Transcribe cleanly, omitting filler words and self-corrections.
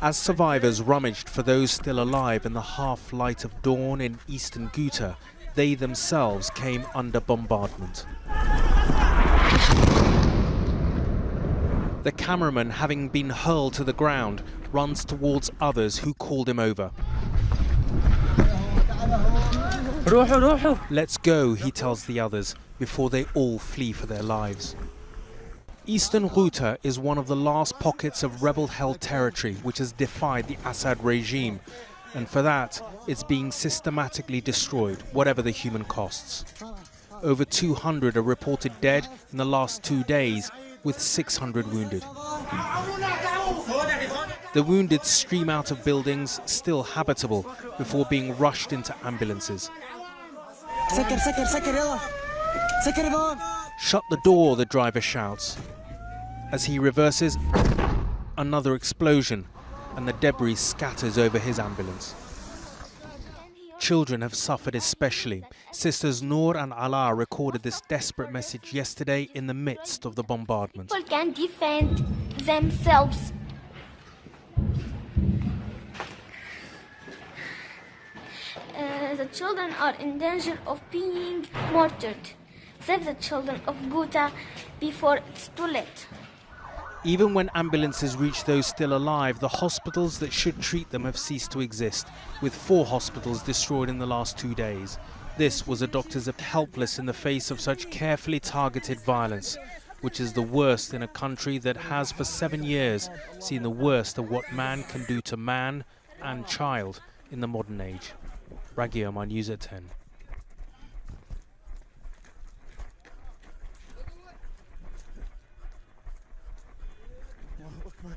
As survivors rummaged for those still alive in the half-light of dawn in eastern Ghouta, they themselves came under bombardment. The cameraman, having been hurled to the ground, runs towards others who called him over. "Let's go," he tells the others, before they all flee for their lives. Eastern Ghouta is one of the last pockets of rebel-held territory which has defied the Assad regime, and for that, it's being systematically destroyed, whatever the human costs. Over 200 are reported dead in the last 2 days, with 600 wounded. The wounded stream out of buildings still habitable before being rushed into ambulances. "Shut the door," the driver shouts. As he reverses, another explosion, and the debris scatters over his ambulance. Children have suffered especially. Sisters Noor and Ala recorded this desperate message yesterday in the midst of the bombardment. People can defend themselves. The children are in danger of being murdered. Save the children of Ghouta before it's too late. Even when ambulances reach those still alive, the hospitals that should treat them have ceased to exist, with 4 hospitals destroyed in the last 2 days. This was a doctor's helpless in the face of such carefully targeted violence, which is the worst in a country that has for 7 years seen the worst of what man can do to man and child in the modern age. Raghi Oman, News at 10. Allahu Akbar.